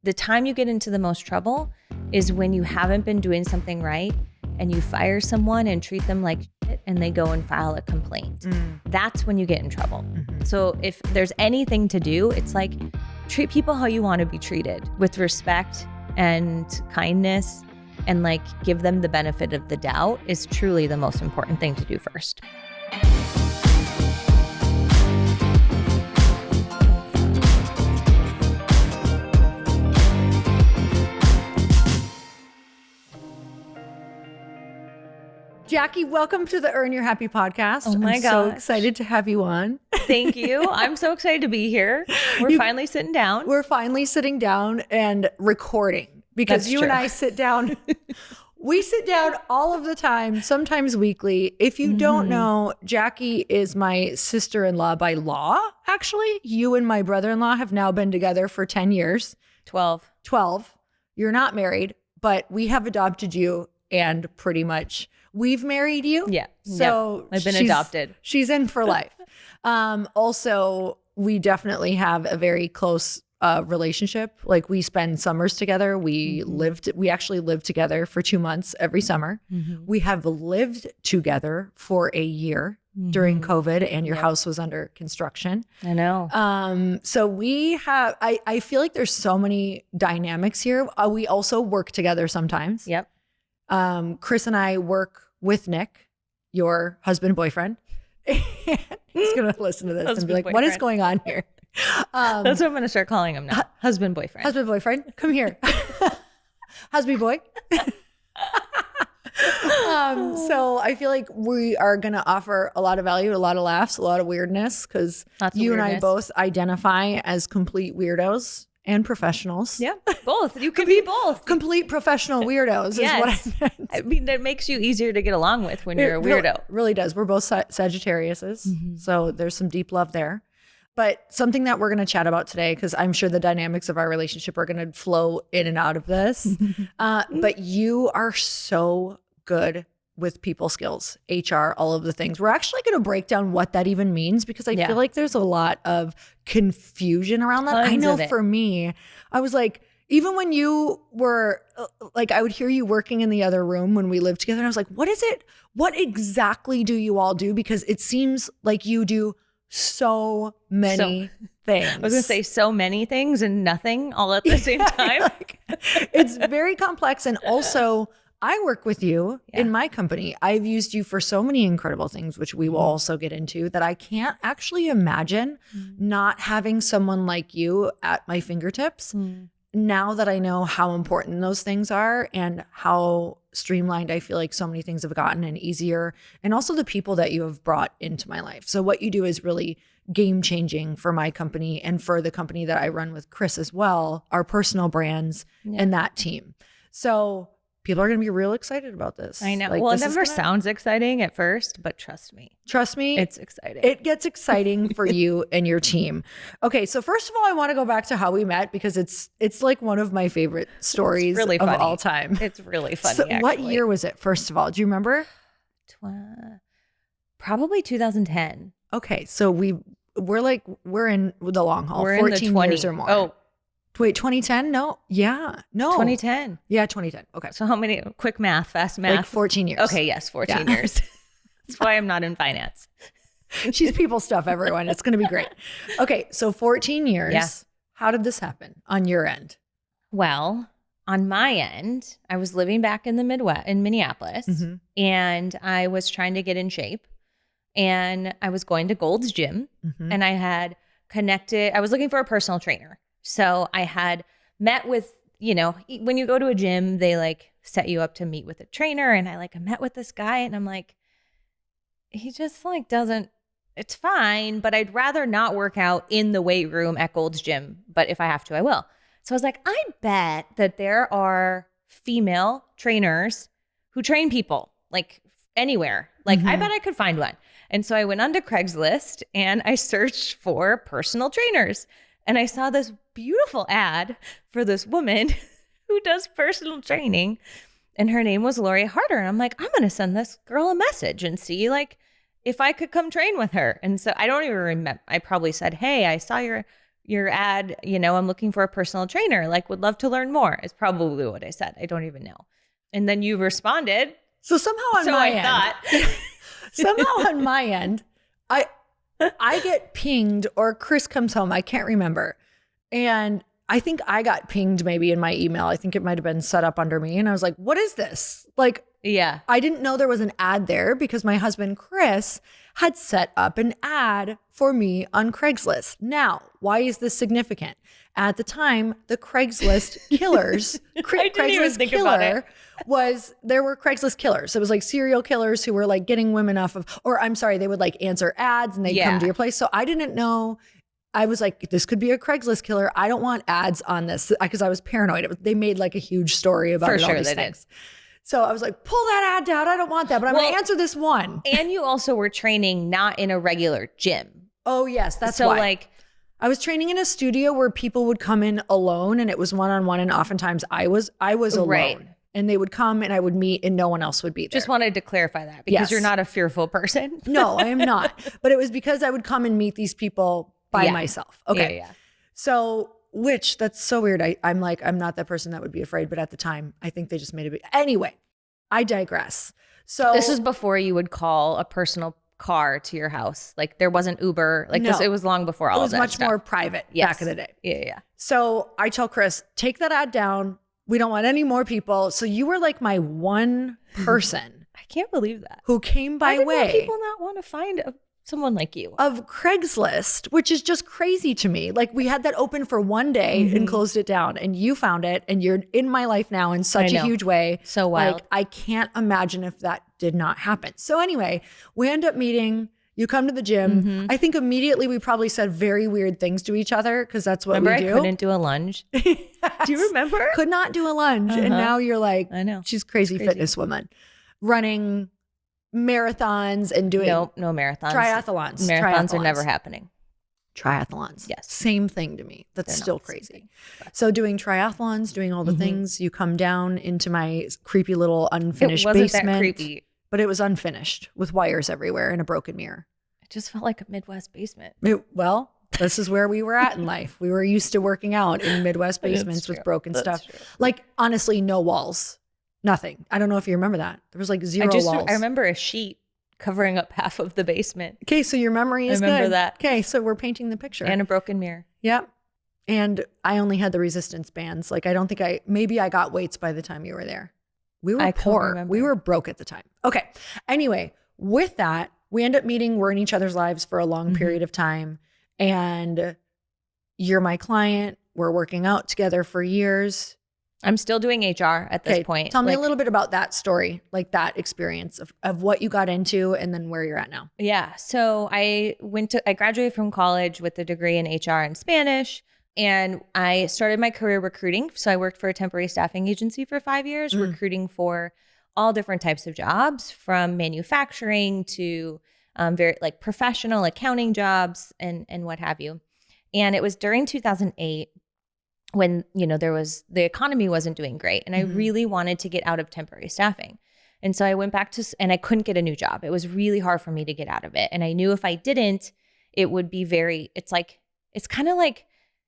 the time you get into the most trouble is when you haven't been doing something right and you fire someone and treat them like shit and they go and file a complaint. That's when you get in trouble. So if there's anything to do, it's like treat people how you want to be treated, with respect and kindness, and like give them the benefit of the doubt is truly the most important thing to do first. Jackie, welcome to the Earn Your Happy podcast. Oh my I'm gosh. so excited to have you on. Thank you. I'm so excited to be here. We're finally sitting down. We're finally sitting down and recording because That's you true. and I sit down. We sit down all of the time, sometimes weekly. If you don't know, Jackie is my sister-in-law by law. Actually, you and my brother-in-law have now been together for 10 years. 12. You're not married, but we have adopted you and pretty much we've married you. Yeah. So I've been adopted. She's in for life. Also, we definitely have a very close relationship. Like we spend summers together. We actually lived together for 2 months every summer. We have lived together for a year during COVID, and your house was under construction. I know. So we have, I feel like there's so many dynamics here. We also work together sometimes. Yep. Chris and I work with Nick, your husband, boyfriend. He's going to listen to this and be like, what is going on here? That's what I'm going to start calling him now. Husband, boyfriend. Husband, boyfriend, come here. Husband, boy. So I feel like we are going to offer a lot of value, a lot of laughs, a lot of weirdness, because you and I both identify as complete weirdos and professionals. Yeah, both. You can be both. Complete professional weirdos is what I meant. I mean, that makes you easier to get along with when you're a weirdo. Really does. We're both Sagittariuses, so there's some deep love there. But something that we're going to chat about today, because I'm sure the dynamics of our relationship are going to flow in and out of this. But you are so good with people skills, HR, all of the things. We're actually going to break down what that even means, because I feel like there's a lot of confusion around that. I know for me, I was like, even when you were like, I would hear you working in the other room when we lived together. And I was like, what is it? What exactly do you all do? Because it seems like you do so many things. I was going to say so many things and nothing all at the same time. It's very complex. And also, I work with you in my company. I've used you for so many incredible things, which we will also get into, that I can't actually imagine not having someone like you at my fingertips. Now that I know how important those things are and how streamlined I feel like so many things have gotten and easier, and also the people that you have brought into my life. So what you do is really game changing for my company and for the company that I run with Chris as well, our personal brands and that team. So people are going to be real excited about this. I know. Like, well, it never sounds exciting at first, but trust me. It's exciting. It gets exciting for you and your team. Okay, so first of all, I want to go back to how we met, because it's like one of my favorite stories really of funny. all time. It's really funny. So what year was it, first of all? Do you remember? Probably 2010. Okay, so we're in the long haul. We're 14 in the years or more. Oh, wait, 2010? No. Yeah. No. 2010. Yeah, 2010. Okay. So how many? Quick math, fast math. Like 14 years. Okay, yes, 14 years. That's why I'm not in finance. She's people stuff, everyone. It's going to be great. Okay, so 14 years. Yeah. How did this happen on your end? Well, on my end, I was living back in the Midwest, in Minneapolis, and I was trying to get in shape. And I was going to Gold's Gym, and I had connected. I was looking for a personal trainer. So I had met with, when you go to a gym, they like set you up to meet with a trainer. And I met with this guy, and I'm like, he just doesn't, it's fine, but I'd rather not work out in the weight room at Gold's Gym. But if I have to, I will. So I was like, I bet that there are female trainers who train people like anywhere. Like, I bet I could find one. And so I went onto Craigslist and I searched for personal trainers. And I saw this beautiful ad for this woman who does personal training. And her name was Lori Harder. And I'm like, I'm going to send this girl a message and see if I could come train with her. And so I don't even remember. I probably said, hey, I saw your ad, I'm looking for a personal trainer, like would love to learn more is probably what I said. I don't even know. And then you responded. So somehow on my end, somehow on my end, I get pinged or Chris comes home. I can't remember. And I think I got pinged maybe in my email. I think it might've been set up under me. And I was like, what is this? Like, yeah, I didn't know there was an ad there because my husband, Chris, had set up an ad for me on Craigslist. Now, why is this significant? At the time, the Craigslist killers, Craigslist killer there were Craigslist killers. It was like serial killers who were like getting women off of, or I'm sorry, they would like answer ads and they'd come to your place. So I didn't know. I was like, this could be a Craigslist killer. I don't want ads on this because I was paranoid. They made like a huge story about it, all these things. So I was like, pull that ad down. I don't want that, but I'm going to answer this one. And you also were training not in a regular gym. Oh, yes. That's so why. Like, I was training in a studio where people would come in alone and it was one-on-one. And oftentimes I was alone. Right. And they would come and I would meet and no one else would be there. Just wanted to clarify that because you're not a fearful person. No, I am not. But it was because I would come and meet these people by myself. Okay. Yeah. So, that's so weird. I'm like, I'm not that person that would be afraid. But at the time, I think they just made it. Anyway, I digress. So this is before you would call a personal car to your house. Like there wasn't Uber. Like this, it was long before all of that. It was much more private back in the day. Yeah. So I tell Chris, take that ad down. We don't want any more people. So you were like my one person. I can't believe that. Who came by way. People not want to find someone like you. Of Craigslist, which is just crazy to me. Like we had that open for one day and closed it down and you found it and you're in my life now in such a huge way. So wild. Like I can't imagine if that did not happen. So anyway, we end up meeting. You come to the gym. I think immediately we probably said very weird things to each other because that's what we do. I couldn't do a lunge. Yes. Do you remember? Could not do a lunge. And now you're like, I know. She's crazy fitness woman. Running marathons and doing no marathons. Triathlons are never happening. Triathlons. Yes. Same thing to me. That's still crazy. So doing triathlons, doing all the things, you come down into my creepy little unfinished basement. That creepy. But it was unfinished with wires everywhere and a broken mirror. It just felt like a Midwest basement. Well, this is where we were at in life. We were used to working out in Midwest basements with broken stuff. True. Like honestly, no walls. Nothing. I don't know if you remember that. There was like zero walls. I remember a sheet covering up half of the basement. Okay, so your memory is good. I remember that. Okay, so we're painting the picture. And a broken mirror. Yep. And I only had the resistance bands. Like I don't think maybe I got weights by the time you were there. We were poor. We were broke at the time. Okay. Anyway, with that, we end up meeting. We're in each other's lives for a long period of time. And you're my client. We're working out together for years. I'm still doing HR at this point. Tell me a little bit about that story, like that experience of what you got into and then where you're at now. Yeah. So I graduated from college with a degree in HR and Spanish. And I started my career recruiting. So I worked for a temporary staffing agency for 5 years, recruiting for all different types of jobs, from manufacturing to very like professional accounting jobs and what have you. And it was during 2008 when, the economy wasn't doing great. And I really wanted to get out of temporary staffing. And so I went back and I couldn't get a new job. It was really hard for me to get out of it. And I knew if I didn't, it would be it's kind of like,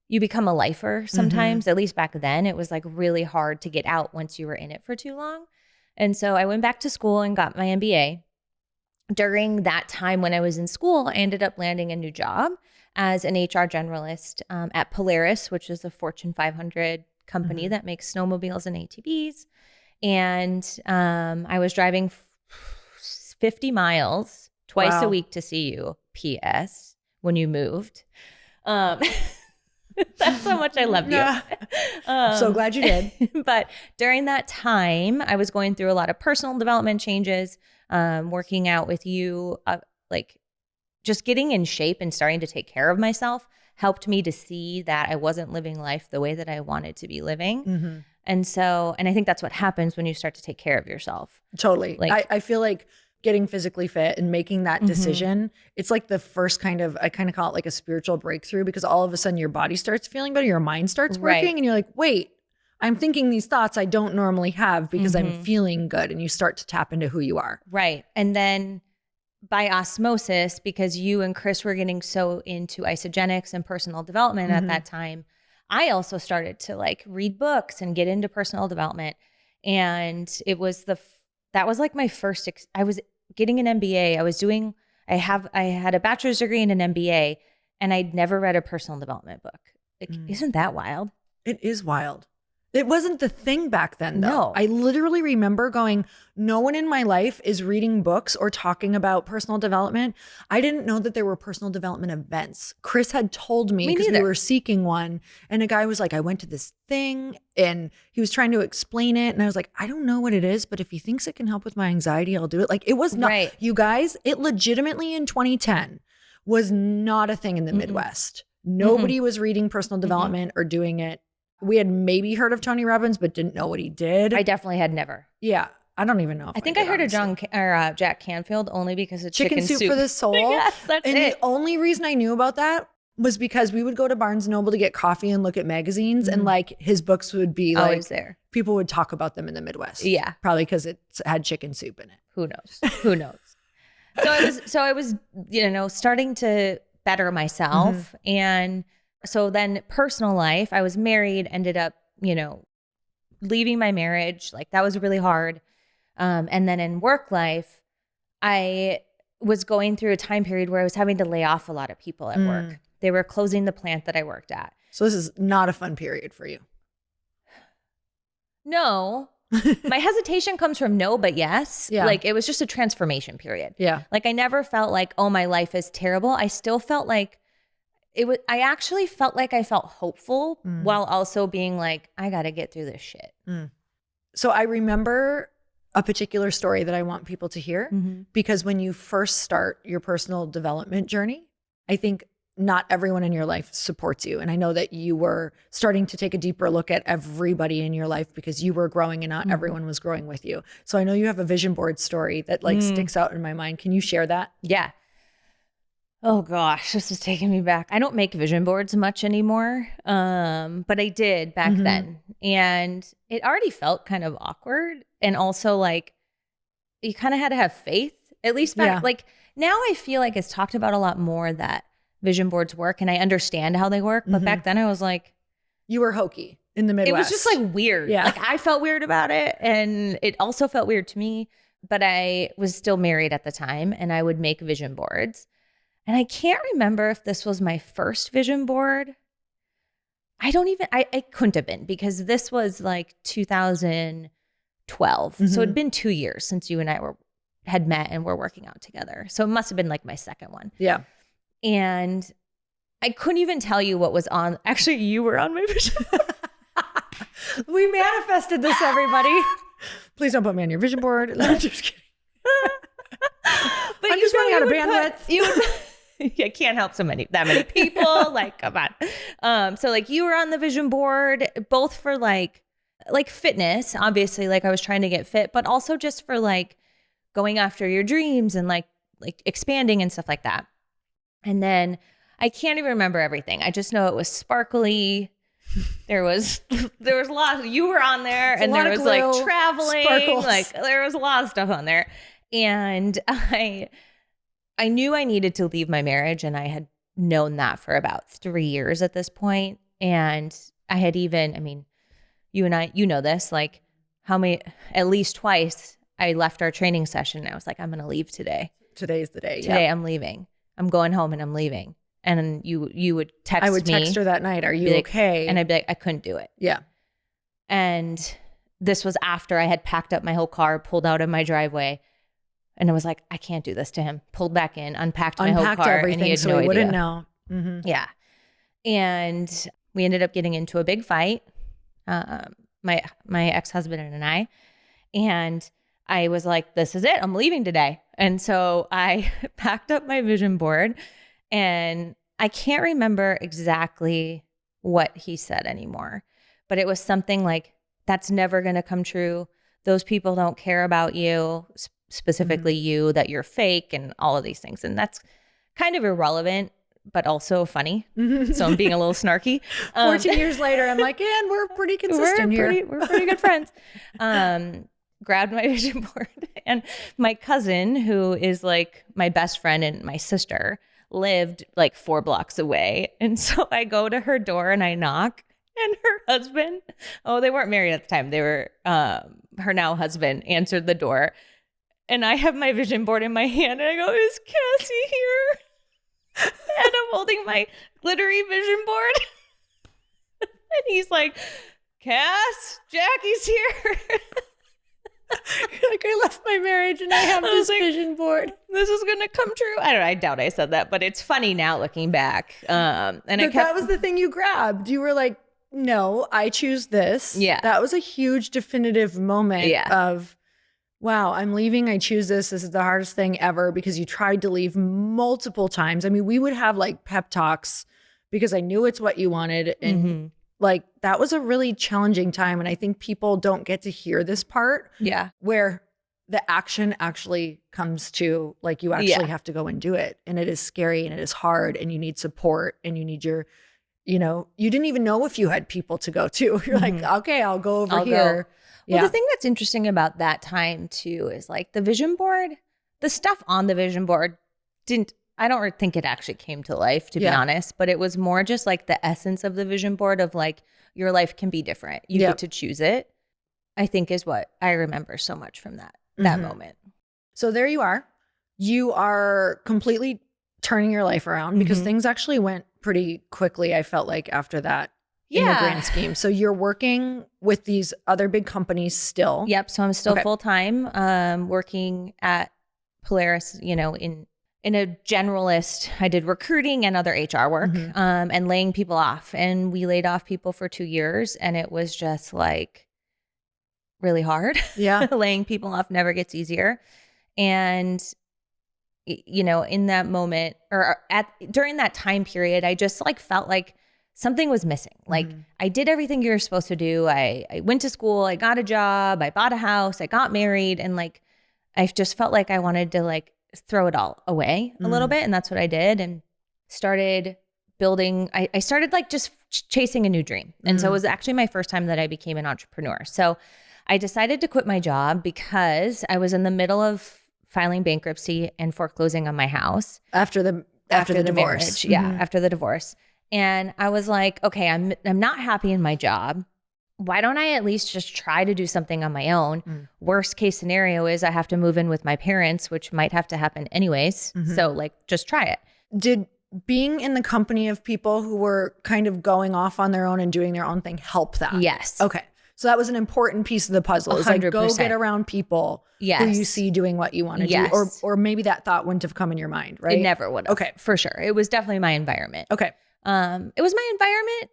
you become a lifer sometimes, at least back then. It was like really hard to get out once you were in it for too long. And so I went back to school and got my MBA. During that time when I was in school, I ended up landing a new job as an HR generalist at Polaris, which is a Fortune 500 company that makes snowmobiles and ATVs. And I was driving 50 miles twice a week to see you, PS, when you moved. That's how much I love you. I'm so glad you did. But during that time, I was going through a lot of personal development changes, working out with you, like just getting in shape and starting to take care of myself helped me to see that I wasn't living life the way that I wanted to be living. And I think that's what happens when you start to take care of yourself. Totally. I feel like getting physically fit and making that decision, it's like the first I kind of call it like a spiritual breakthrough, because all of a sudden your body starts feeling better, your mind starts working, and you're like, wait, I'm thinking these thoughts I don't normally have because I'm feeling good. And you start to tap into who you are. Right. And then by osmosis, because you and Chris were getting so into isogenics and personal development at that time, I also started to like read books and get into personal development. And it was that was like my first, I was getting an MBA. I had a bachelor's degree and an MBA, and I'd never read a personal development book. Like, isn't that wild? It is wild. It wasn't the thing back then, though. No. I literally remember going, no one in my life is reading books or talking about personal development. I didn't know that there were personal development events. Chris had told me because we were seeking one, and a guy was like, I went to this thing, and he was trying to explain it. And I was like, I don't know what it is, but if he thinks it can help with my anxiety, I'll do it. Like, it was not, you guys, it legitimately in 2010 was not a thing in the Midwest. Nobody was reading personal development or doing it. We had maybe heard of Tony Robbins, but didn't know what he did. I definitely had never. Yeah. I don't even know. If I think I heard of Jack Canfield only because of chicken soup for the soul. Yes, that's and the only reason I knew about that was because we would go to Barnes & Noble to get coffee and look at magazines, and like his books would be like, always there. People would talk about them in the Midwest. Yeah. Probably because it had chicken soup in it. Who knows? Who knows? So I was, starting to better myself. And so then personal life, I was married, ended up, leaving my marriage. Like, that was really hard. And then in work life, I was going through a time period where I was having to lay off a lot of people at work. They were closing the plant that I worked at. So this is not a fun period for you. No. My hesitation comes from no, but yes. Yeah. Like, it was just a transformation period. Yeah. Like, I never felt like, oh, my life is terrible. I still felt like I actually felt like I felt hopeful while also being like, I got to get through this shit. So I remember a particular story that I want people to hear, because when you first start your personal development journey, I think not everyone in your life supports you. And I know that you were starting to take a deeper look at everybody in your life because you were growing and not everyone was growing with you. So I know you have a vision board story that like sticks out in my mind. Can you share that? Yeah. Oh gosh, this is taking me back. I don't make vision boards much anymore, but I did back then. And it already felt kind of awkward. And also like, you kind of had to have faith, at least back. Like, now I feel like it's talked about a lot more that vision boards work, and I understand how they work. But back then I was like, you were hokey in the Midwest. It was just like weird. Yeah. Like, I felt weird about it, and it also felt weird to me. But I was still married at the time, and I would make vision boards. And I can't remember if this was my first vision board. I couldn't have been, because this was like 2012. So it'd been 2 years since you and I had met and were working out together. So it must have been like my second one. Yeah. And I couldn't even tell you what was on. Actually, you were on my vision board. We manifested this, everybody. Please don't put me on your vision board. No, I'm just kidding. But I'm just running out of bandwidth. I can't help that many people. Like, come on. So like, you were on the vision board, both for like fitness, obviously, like I was trying to get fit, but also just for like going after your dreams and like expanding and stuff like that. And then I can't even remember everything. I just know it was sparkly. There was a lot. You were on there, and there was like traveling. Sparkles. Like, there was a lot of stuff on there. And I knew I needed to leave my marriage, and I had known that for about 3 years at this point. And I had even, you and I, you know this, like at least twice I left our training session, and I was like, I'm going to leave today. Today's the day. Today I'm leaving. I'm going home and I'm leaving. And you would text me. I would text her that night. Are you okay? And I'd be like, I couldn't do it. Yeah. And this was after I had packed up my whole car, pulled out of my driveway. And I was like, I can't do this to him. Pulled back in, unpacked my whole car, everything, and he had so no he idea. Wouldn't know. Mm-hmm. Yeah. And we ended up getting into a big fight, my ex-husband and I. And I was like, this is it. I'm leaving today. And so I packed up my vision board, and I can't remember exactly what he said anymore, but it was something like, that's never going to come true. Those people don't care about you, specifically you, that you're fake and all of these things. And that's kind of irrelevant, but also funny. So I'm being a little snarky. 14 years later, I'm like, and we're pretty consistent here. We're pretty good friends. grabbed my vision board, and my cousin, who is like my best friend and my sister, lived like 4 blocks away. And so I go to her door and I knock, and her husband, they weren't married at the time. They were, her now husband answered the door, and I have my vision board in my hand and I go, "Is Cassie here?" And I'm holding my glittery vision board. And he's like, "Cass, Jackie's here." Like, I left my marriage and I have this vision board. This is going to come true. I doubt I said that, but it's funny now looking back. That was the thing you grabbed. You were like, no, I choose this. Yeah. That was a huge definitive moment of, wow, I'm leaving. I choose this. This is the hardest thing ever, because you tried to leave multiple times. I mean, we would have like pep talks because I knew it's what you wanted. And like, that was a really challenging time. And I think people don't get to hear this part. Yeah. Where the action actually comes to, like, you actually have to go and do it. And it is scary and it is hard and you need support and you need your, you didn't even know if you had people to go to. You're like, okay, I'll go over here. Well, the thing that's interesting about that time too is like the vision board, the stuff on the vision board I don't think it actually came to life, to be honest, but it was more just like the essence of the vision board of like, your life can be different. You get to choose it, I think, is what I remember so much from that moment. So there you are. You are completely turning your life around, because things actually went pretty quickly, I felt like, after that. In the grand scheme. So you're working with these other big companies still. Yep. So I'm still full-time working at Polaris, in a generalist. I did recruiting and other HR work and laying people off. And we laid off people for 2 years, and it was just like really hard. Yeah. Laying people off never gets easier. And in that moment, or during that time period, I just like felt like something was missing. Like I did everything you're supposed to do. I went to school, I got a job, I bought a house, I got married, and like I just felt like I wanted to like throw it all away a little bit. And that's what I did, and started building. I started like just chasing a new dream. And so it was actually my first time that I became an entrepreneur. So I decided to quit my job because I was in the middle of filing bankruptcy and foreclosing on my house. After the divorce. Marriage. Yeah, after the divorce. And I was like, okay, I'm not happy in my job. Why don't I at least just try to do something on my own? Worst case scenario is I have to move in with my parents, which might have to happen anyways. So like, just try it. Did being in the company of people who were kind of going off on their own and doing their own thing help that? Yes. Okay. So that was an important piece of the puzzle. It's like, go get around people who you see doing what you want to do. Or maybe that thought wouldn't have come in your mind, right? It never would have. Okay. For sure. It was definitely my environment. Okay. It was my environment.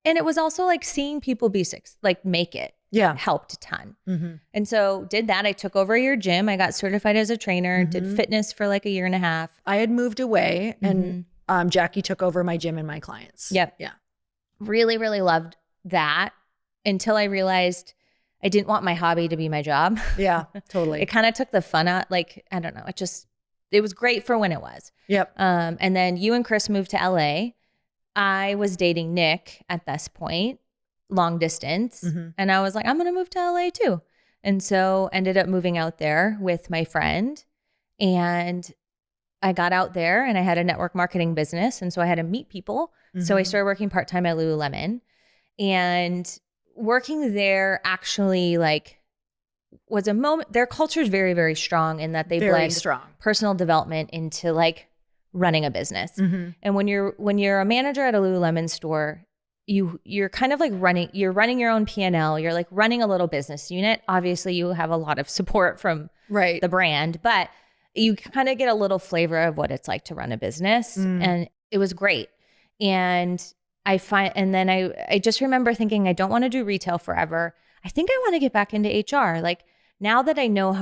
And it was also like seeing people make it. Yeah. Helped a ton. And so did that. I took over your gym. I got certified as a trainer, did fitness for like a year and a half. I had moved away and Jackie took over my gym and my clients. Yep. Yeah. Really, really loved that until I realized I didn't want my hobby to be my job. Yeah, totally. It kind of took the fun out. Like, I don't know. It was great for when it was. Yep. And then you and Chris moved to LA. I was dating Nick at this point, long distance. And I was like, I'm going to move to LA too. And so ended up moving out there with my friend. And I got out there and I had a network marketing business. And so I had to meet people. So I started working part-time at Lululemon. And working there actually was a moment. Their culture is very, very strong in that they blend personal development into like running a business. And when you're a manager at a Lululemon store, you're kind of like running your own P&L. You're like running a little business unit. Obviously you have a lot of support from the brand, but you kind of get a little flavor of what it's like to run a business. And it was great. And then I just remember thinking, I don't want to do retail forever. I think I want to get back into HR. Like now that I know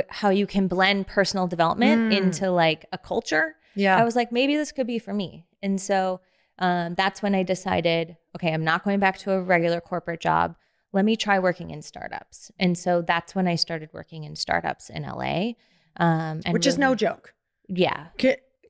how you can blend personal development into like a culture, I was like, maybe this could be for me. And so that's when I decided, okay, I'm not going back to a regular corporate job. Let me try working in startups. And so that's when I started working in startups in LA. Which is no joke. Yeah.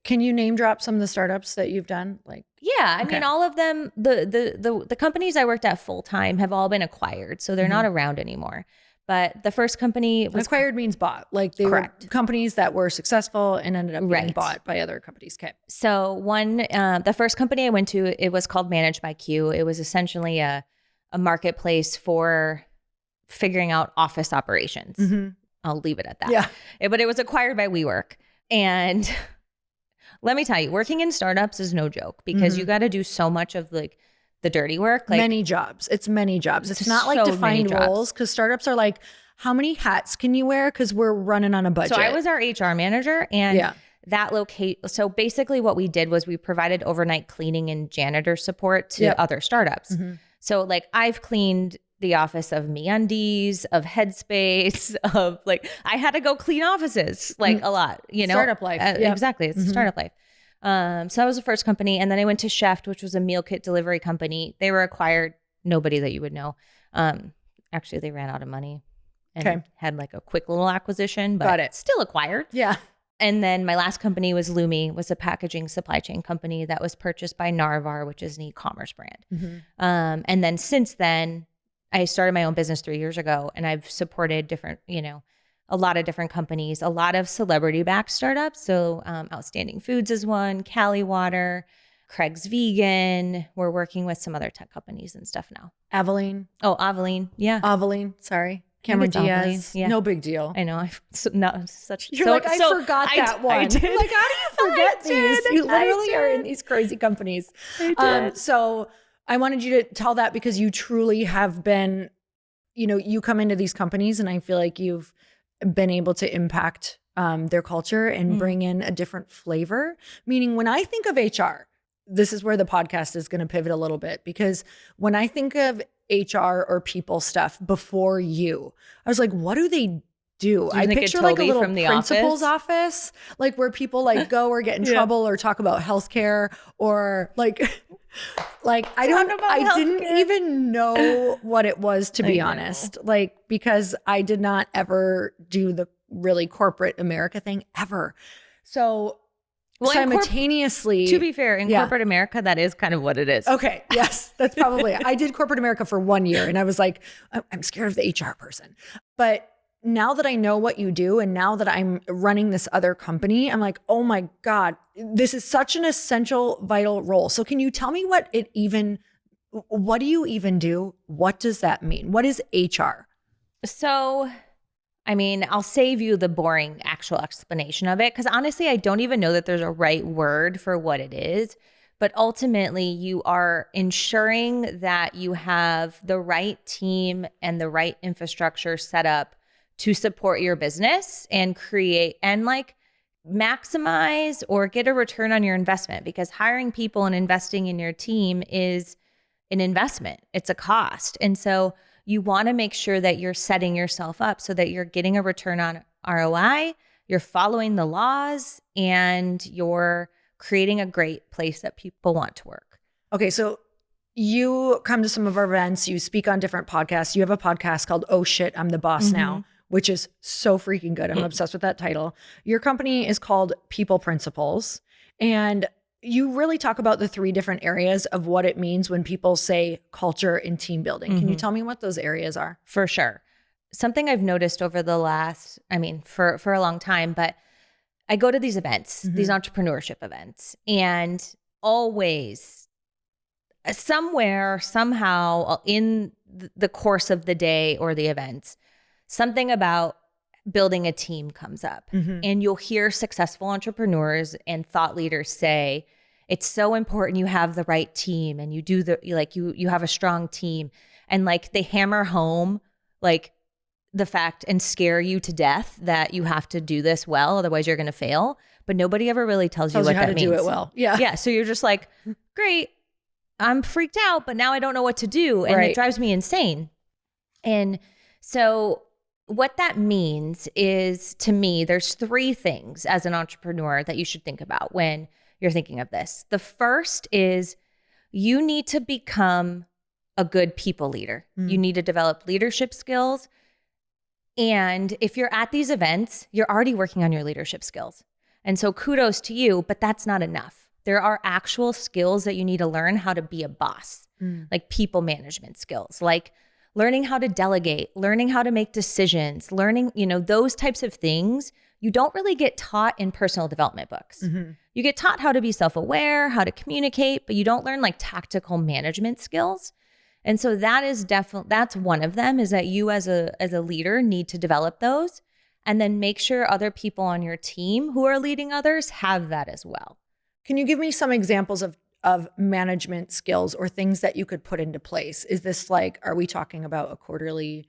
Can you name drop some of the startups that you've done? I mean, all of them, the companies I worked at full time have all been acquired, so they're not around anymore. But the first company was acquired means bought. Like they were companies that were successful and ended up being bought by other companies. Okay. So the first company I went to, it was called Managed by Q. It was essentially a marketplace for figuring out office operations. I'll leave it at that. Yeah. But it was acquired by WeWork. And let me tell you, working in startups is no joke because you got to do so much of like the dirty work. Like many jobs. It's many jobs. It's not like defined roles because startups are like, how many hats can you wear? Because we're running on a budget. So I was our HR manager and so basically what we did was we provided overnight cleaning and janitor support to other startups. So like I've cleaned the office of MeUndies, of Headspace, of like, I had to go clean offices like a lot, you know? Startup life. Exactly. It's a startup life. So that was the first company. And then I went to Chef, which was a meal kit delivery company. They were acquired. Nobody that you would know. Actually, they ran out of money and had like a quick little acquisition, but still acquired. Yeah. And then my last company was Lumi, was a packaging supply chain company that was purchased by Narvar, which is an e-commerce brand. And then since then, I started my own business 3 years ago, and I've supported different, a lot of different companies, a lot of celebrity-backed startups. So Outstanding Foods is one, Cali Water, Craig's Vegan. We're working with some other tech companies and stuff now. Aveline. Oh, Aveline. Yeah. Aveline. Sorry. Cameron Diaz. Yeah. No big deal. I know. I forgot that one. I did. Like, how do you forget these? You literally are in these crazy companies. So I wanted you to tell that because you truly have been, you come into these companies and I feel like you've been able to impact their culture and bring in a different flavor. Meaning when I think of HR, this is where the podcast is going to pivot a little bit because when I think of HR or people stuff before you, I was like, what do they do? I picture like a little principal's office, like where people like go or get in trouble or talk about healthcare or like I didn't even know what it was, to be honest, like, because I did not ever do the really corporate America thing ever. So simultaneously, to be fair, in corporate America, that is kind of what it is. Okay. Yes, that's probably it. I did corporate America for 1 year and I was like, I'm scared of the HR person. But now that I know what you do and now that I'm running this other company, I'm like, oh my God, this is such an essential, vital role. So can you tell me what do you even do? What does that mean? What is HR? So, I mean, I'll save you the boring actual explanation of it because honestly, I don't even know that there's a right word for what it is. But ultimately, you are ensuring that you have the right team and the right infrastructure set up to support your business and create and like maximize or get a return on your investment, because hiring people and investing in your team is an investment. It's a cost. And so you want to make sure that you're setting yourself up so that you're getting a return on ROI, you're following the laws, and you're creating a great place that people want to work. Okay, so you come to some of our events, you speak on different podcasts. You have a podcast called Oh Shit, I'm the Boss Now, which is so freaking good. I'm obsessed with that title. Your company is called People Principles, and you really talk about the 3 different areas of what it means when people say culture and team building. Can you tell me what those areas are? For sure. Something I've noticed over the last, for a long time, but I go to these events, these entrepreneurship events, and always somewhere, somehow in the course of the day or the events, something about building a team comes up. And you'll hear successful entrepreneurs and thought leaders say, it's so important you have the right team and you do you have a strong team. And like they hammer home like the fact and scare you to death that you have to do this well, otherwise you're going to fail. But nobody ever really tells you what that means. Do it well. Yeah. Yeah. So you're just like, great, I'm freaked out, but now I don't know what to do. And it drives me insane. And so what that means is, to me, there's 3 things as an entrepreneur that you should think about when you're thinking of this. The first is you need to become a good people leader. You need to develop leadership skills. And if you're at these events, you're already working on your leadership skills. And so kudos to you, but that's not enough. There are actual skills that you need to learn how to be a boss, like people management skills, like learning how to delegate, learning how to make decisions, learning, those types of things you don't really get taught in personal development books. You get taught how to be self-aware, how to communicate, but you don't learn like tactical management skills. And so that is that's one of them, is that you as a leader need to develop those, and then make sure other people on your team who are leading others have that as well. Can you give me some examples of management skills or things that you could put into place? Is this like, are we talking about a quarterly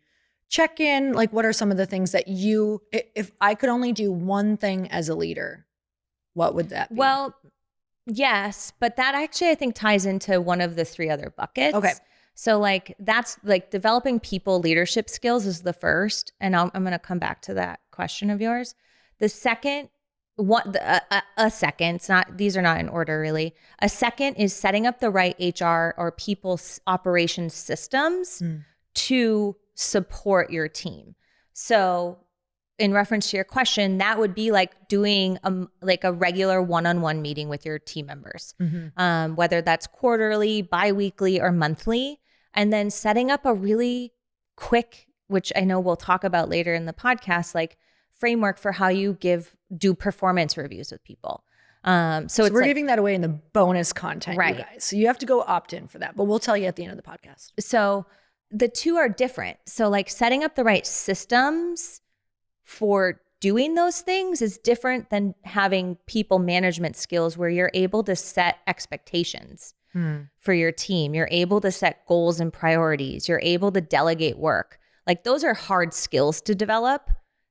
check-in? Like, what are some of the things that if I could only do one thing as a leader, what would that be? Well, yes, but that actually I think ties into one of the 3 other buckets. Okay. So like that's like developing people leadership skills is the first. And I'm going to come back to that question of yours. The second, a second, these are not in order really. A second is setting up the right HR or people operations systems to support your team. So in reference to your question, that would be like doing a regular one-on-one meeting with your team members, whether that's quarterly, bi-weekly, or monthly, and then setting up a really quick, which I know we'll talk about later in the podcast, like framework for how you do performance reviews with people. So we're giving that away in the bonus content, right, you guys. So you have to go opt in for that, but we'll tell you at the end of the podcast. So the 2 are different. So like setting up the right systems for doing those things is different than having people management skills where you're able to set expectations for your team. You're able to set goals and priorities. You're able to delegate work. Like those are hard skills to develop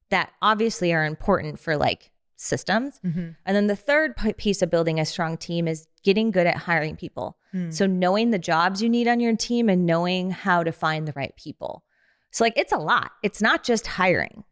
that obviously are important for like systems. And then the third piece of building a strong team is getting good at hiring people. So knowing the jobs you need on your team and knowing how to find the right people. So like it's a lot. It's not just hiring.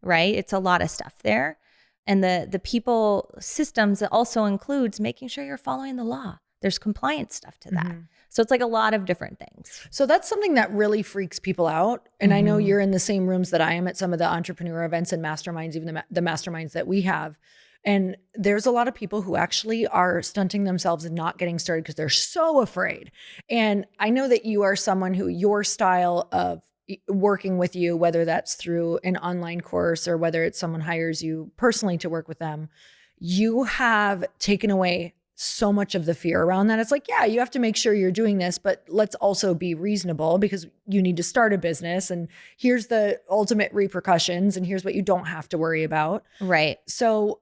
Right? It's a lot of stuff there. And the people systems also includes making sure you're following the law. There's compliance stuff to that. So it's like a lot of different things. So that's something that really freaks people out. And I know you're in the same rooms that I am at some of the entrepreneur events and masterminds, even the masterminds that we have. And there's a lot of people who actually are stunting themselves and not getting started because they're so afraid. And I know that you are someone who your style of working with you, whether that's through an online course or whether it's someone hires you personally to work with them, you have taken away so much of the fear around that. It's like, yeah, you have to make sure you're doing this, but let's also be reasonable because you need to start a business and here's the ultimate repercussions and here's what you don't have to worry about. Right. So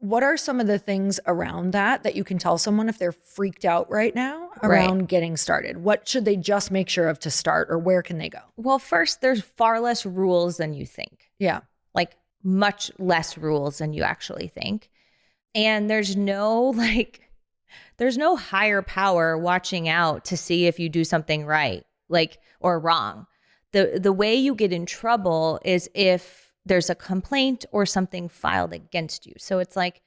what are some of the things around that you can tell someone if they're freaked out right now around getting started? What should they just make sure of to start, or where can they go? Well, first, there's far less rules than you think. Yeah. Like much less rules than you actually think. And there's no higher power watching out to see if you do something right, or wrong. The way you get in trouble is if there's a complaint or something filed against you. So it's like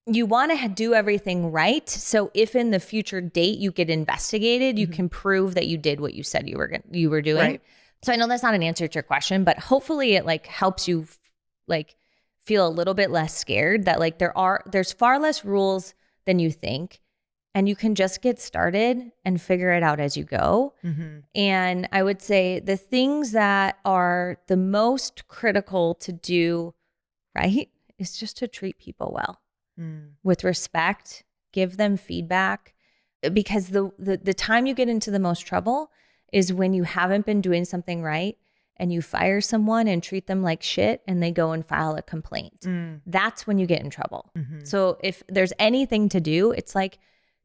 you want to do everything right. So if in the future date you get investigated, you can prove that you did what you said you were doing. Right. So I know that's not an answer to your question, but hopefully it helps you feel a little bit less scared that there's far less rules than you think. And you can just get started and figure it out as you go. And I would say the things that are the most critical to do right is just to treat people well with respect, give them feedback, because the time you get into the most trouble is when you haven't been doing something right and you fire someone and treat them like shit and they go and file a complaint. That's when you get in trouble. So if there's anything to do, it's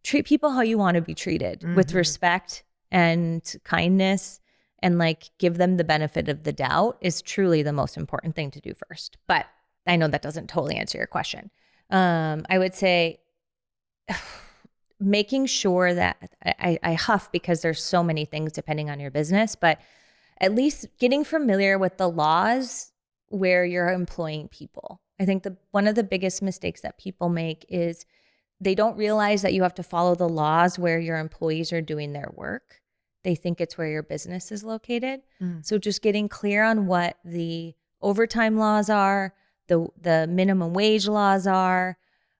treat people how you want to be treated with respect and kindness, and give them the benefit of the doubt is truly the most important thing to do first. But I know that doesn't totally answer your question. I would say making sure that I huff because there's so many things depending on your business, but at least getting familiar with the laws where you're employing people. I think one of the biggest mistakes that people make is they don't realize that you have to follow the laws where your employees are doing their work. They think it's where your business is located. So just getting clear on what the overtime laws are, the minimum wage laws are,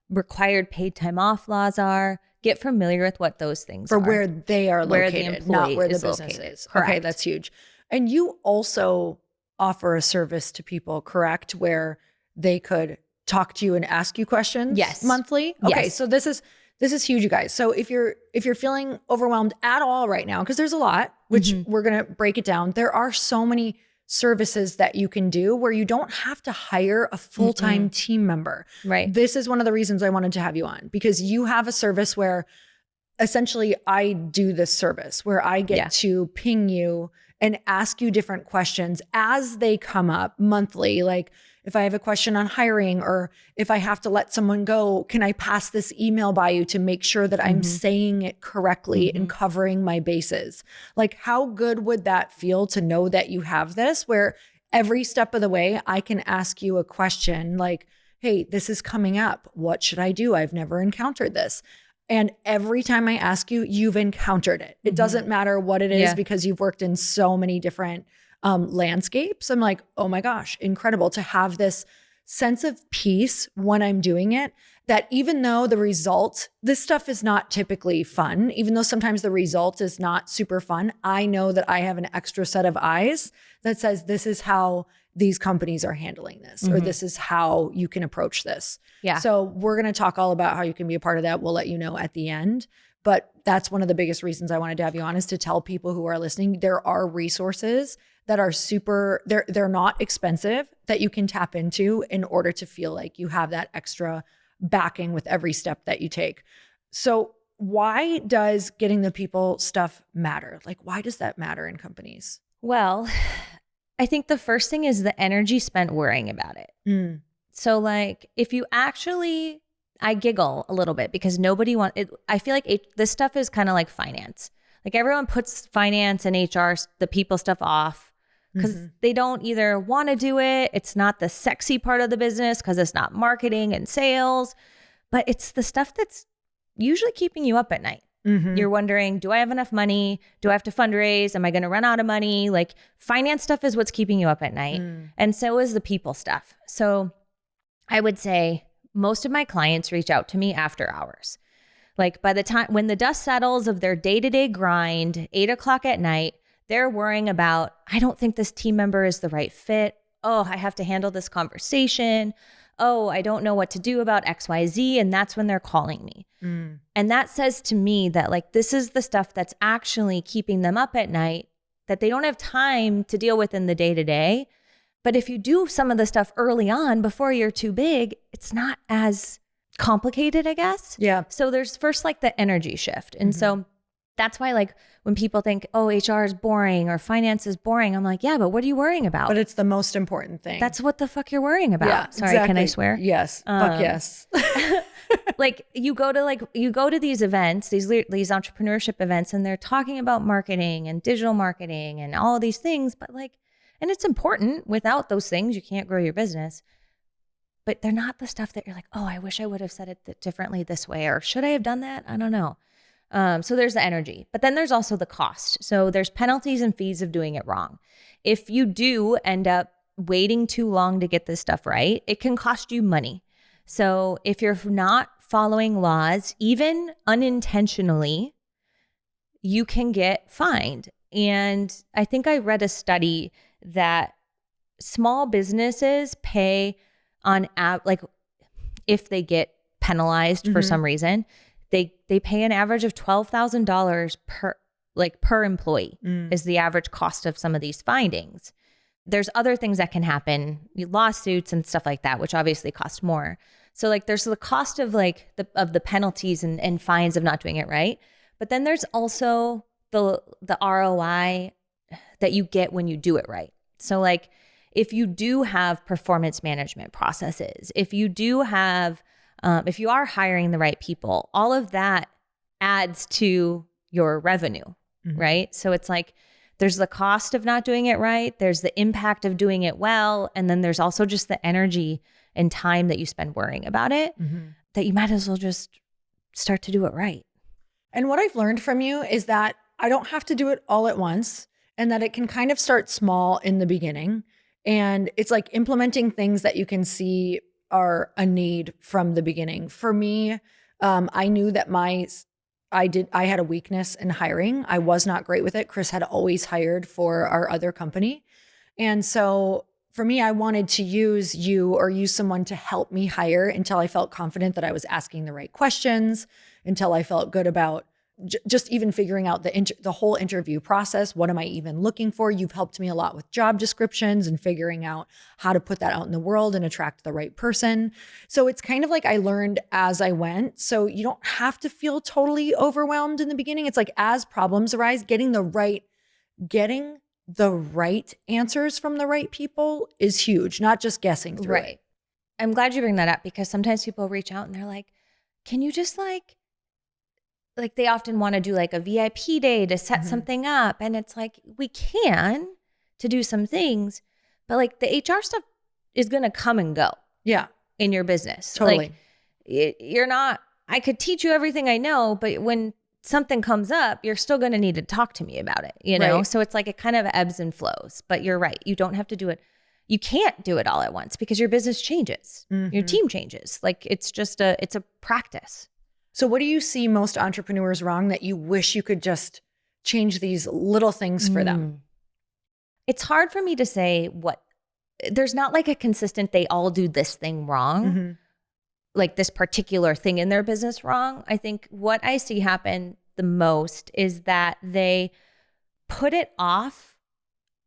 required paid time off laws are. Get familiar with what those things are. For where they are located, not where the business located. is. Correct. Okay, that's huge. And you also offer a service to people, correct? Where they could talk to you and ask you questions monthly. Okay. Yes. So this is huge, you guys. So if you're feeling overwhelmed at all right now, because there's a lot, which we're going to break it down. There are so many services that you can do where you don't have to hire a full-time team member. Right. This is one of the reasons I wanted to have you on, because you have a service where essentially I do this service where I get to ping you and ask you different questions as they come up monthly. Like if I have a question on hiring, or if I have to let someone go, can I pass this email by you to make sure that I'm saying it correctly and covering my bases? Like, how good would that feel to know that you have this, where every step of the way I can ask you a question like, hey, this is coming up. What should I do? I've never encountered this. And every time I ask you, you've encountered it. It doesn't matter what it is, because you've worked in so many different landscapes. I'm like, oh my gosh, incredible to have this sense of peace when I'm doing it, that even though the result, this stuff is not typically fun, even though sometimes the result is not super fun, I know that I have an extra set of eyes that says, this is how these companies are handling this, or this is how you can approach this. Yeah. So we're going to talk all about how you can be a part of that. We'll let you know at the end. But that's one of the biggest reasons I wanted to have you on, is to tell people who are listening, there are resources that are they're not expensive, that you can tap into in order to feel like you have that extra backing with every step that you take. So why does getting the people stuff matter? Like, why does that matter in companies? Well, I think the first thing is the energy spent worrying about it. So like, if you actually, I giggle a little bit because nobody wants it. I feel like this stuff is kind of like finance. Like everyone puts finance and HR, the people stuff off because they don't either want to do it. It's not the sexy part of the business because it's not marketing and sales, but it's the stuff that's usually keeping you up at night. You're wondering, do I have enough money? Do I have to fundraise? Am I going to run out of money? Like finance stuff is what's keeping you up at night. And so is the people stuff. So I would say most of my clients reach out to me after hours. Like by the time when the dust settles of their day-to-day grind, 8:00 at night, they're worrying about, I don't think this team member is the right fit. Oh, I have to handle this conversation. Oh, I don't know what to do about XYZ. And that's when they're calling me. And that says to me that like, this is the stuff that's actually keeping them up at night that they don't have time to deal with in the day-to-day. But if you do some of the stuff early on before you're too big, it's not as complicated, I guess. Yeah. So there's first like the energy shift. And so that's why like when people think, oh, HR is boring or finance is boring, I'm like, yeah, but what are you worrying about? But it's the most important thing. That's what the fuck you're worrying about. Yeah, Sorry, exactly. Can I swear? Yes. Fuck yes. Like you go to these events, these entrepreneurship events, and they're talking about marketing and digital marketing and all of these things, but like, and it's important. Without those things, you can't grow your business. But they're not the stuff that you're like, oh, I wish I would have said it differently this way, or should I have done that? I don't know. So there's the energy, but then there's also the cost. So there's penalties and fees of doing it wrong. If you do end up waiting too long to get this stuff right, it can cost you money. So if you're not following laws, even unintentionally, you can get fined. And I think I read a study that small businesses pay on like if they get penalized for some reason, they pay an average of $12,000 per employee is the average cost of some of these findings. There's other things that can happen, lawsuits and stuff like that, which obviously cost more. So like there's the cost of like the penalties and fines of not doing it right. But then there's also the ROI that you get when you do it right. So like if you do have performance management processes, if you do have, if you are hiring the right people, all of that adds to your revenue, right? So it's like, there's the cost of not doing it right. There's the impact of doing it well. And then there's also just the energy and time that you spend worrying about it that you might as well just start to do it right. And what I've learned from you is that I don't have to do it all at once, and that it can kind of start small in the beginning. And it's like implementing things that you can see are a need from the beginning. For me, I knew that I had a weakness in hiring. I was not great with it. Chris had always hired for our other company. And so for me, I wanted to use you or use someone to help me hire until I felt confident that I was asking the right questions, until I felt good about just even figuring out the whole interview process. What am I even looking for? You've helped me a lot with job descriptions and figuring out how to put that out in the world and attract the right person. So it's kind of like I learned as I went. So you don't have to feel totally overwhelmed in the beginning. It's like as problems arise, getting the right answers from the right people is huge, not just guessing through it. I'm glad you bring that up because sometimes people reach out and they're like, can you just like they often want to do like a VIP day to set something up. And it's like, we can to do some things, but like the HR stuff is going to come and go. Yeah. In your business. Totally. Like I could teach you everything I know, but when something comes up, you're still going to need to talk to me about it, you know? Right. So it's like it kind of ebbs and flows, but you're right. You don't have to do it. You can't do it all at once because your business changes. Your team changes. Like it's a practice. So what do you see most entrepreneurs wrong that you wish you could just change these little things for them? It's hard for me to say there's not like a consistent, they all do this thing wrong, like this particular thing in their business wrong. I think what I see happen the most is that they put it off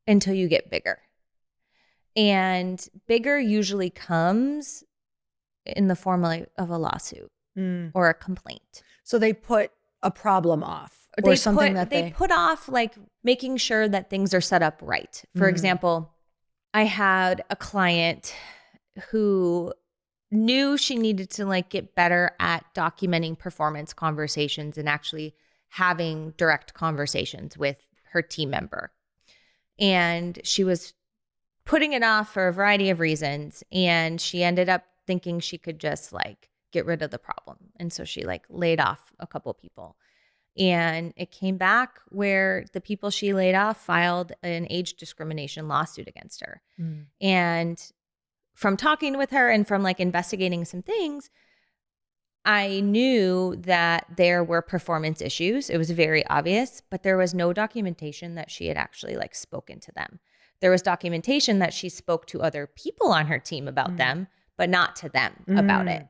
until you get bigger. And bigger usually comes in the form of a lawsuit. Or a complaint. So they put a problem off or something that they put off like making sure that things are set up right. For example, I had a client who knew she needed to like get better at documenting performance conversations and actually having direct conversations with her team member. And she was putting it off for a variety of reasons. And she ended up thinking she could just like get rid of the problem. And so she like laid off a couple people. And it came back where the people she laid off filed an age discrimination lawsuit against her. And from talking with her and from like investigating some things, I knew that there were performance issues. It was very obvious, but there was no documentation that she had actually like spoken to them. There was documentation that she spoke to other people on her team about them, but not to them about it.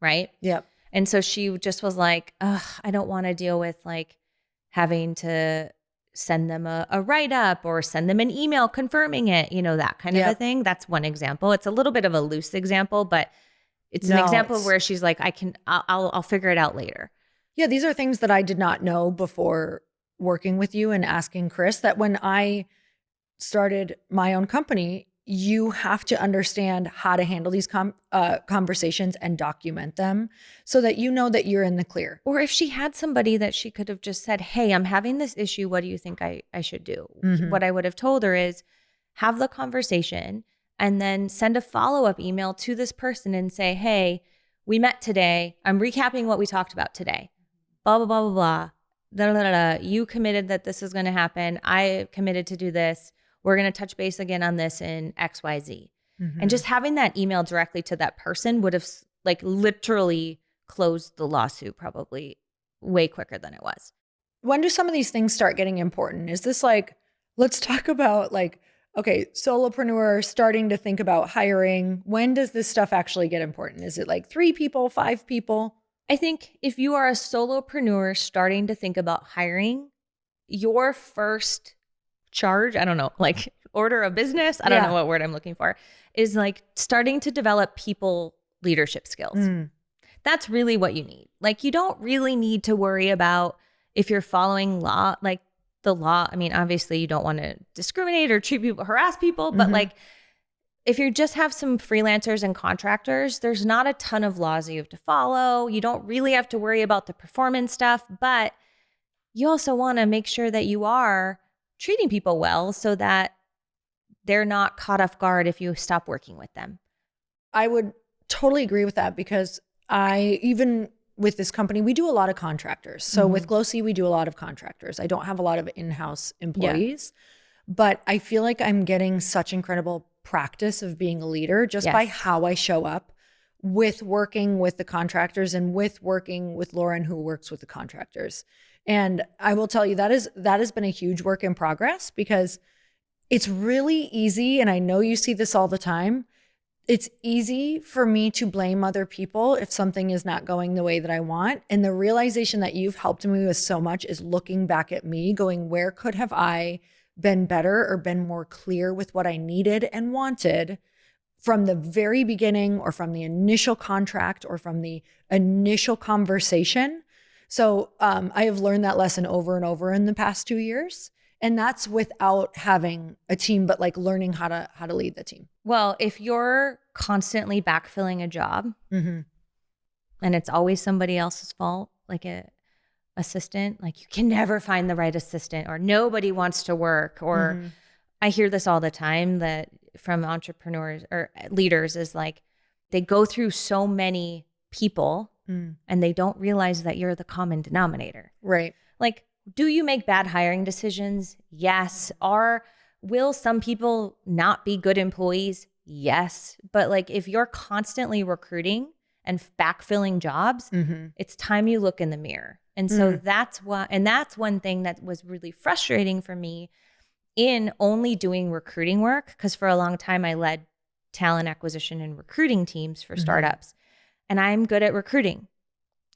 Right? Yep. And so she just was like, ugh, I don't want to deal with like having to send them a write-up or send them an email confirming it, you know, that kind of a thing. That's one example. It's a little bit of a loose example, but it's an example where she's like, I'll figure it out later. Yeah. These are things that I did not know before working with you and asking Chris, that when I started my own company, you have to understand how to handle these conversations and document them so that you know that you're in the clear. Or if she had somebody that she could have just said, hey, I'm having this issue. What do you think I should do? What I would have told her is have the conversation and then send a follow-up email to this person and say, hey, we met today. I'm recapping what we talked about today. Blah, blah, blah, blah, blah. Da, da, da, da. You committed that this is going to happen. I committed to do this. We're going to touch base again on this in XYZ. And just having that email directly to that person would have like literally closed the lawsuit probably way quicker than it was. When do some of these things start getting important? Is this like, let's talk about like, okay, solopreneur starting to think about hiring. When does this stuff actually get important? Is it like 3 people, 5 people? I think if you are a solopreneur starting to think about hiring, your first charge, I don't know, like order of business, I don't know what word I'm looking for, is like starting to develop people leadership skills. That's really what you need. Like you don't really need to worry about if you're following law, like the law. I mean, obviously you don't want to discriminate or treat people, harass people, but like if you just have some freelancers and contractors, there's not a ton of laws you have to follow. You don't really have to worry about the performance stuff, but you also want to make sure that you are treating people well so that they're not caught off guard if you stop working with them. I would totally agree with that because even with this company, we do a lot of contractors. So with Glossy, we do a lot of contractors. I don't have a lot of in-house employees, but I feel like I'm getting such incredible practice of being a leader just by how I show up with working with the contractors and with working with Lauren, who works with the contractors. And I will tell you that has been a huge work in progress, because it's really easy. And I know you see this all the time. It's easy for me to blame other people if something is not going the way that I want. And the realization that you've helped me with so much is looking back at me going, where could have I been better or been more clear with what I needed and wanted from the very beginning, or from the initial contract, or from the initial conversation. So I have learned that lesson over and over in the past 2 years. And that's without having a team, but like learning how to lead the team. Well, if you're constantly backfilling a job and it's always somebody else's fault, like a assistant, like you can never find the right assistant, or nobody wants to work, or I hear this all the time that from entrepreneurs or leaders is like, they go through so many people and they don't realize that you're the common denominator. Right. Like, do you make bad hiring decisions? Yes. Will some people not be good employees? Yes. But like, if you're constantly recruiting and backfilling jobs, it's time you look in the mirror. And so that's one thing that was really frustrating for me in only doing recruiting work, because for a long time I led talent acquisition and recruiting teams for startups, and I'm good at recruiting.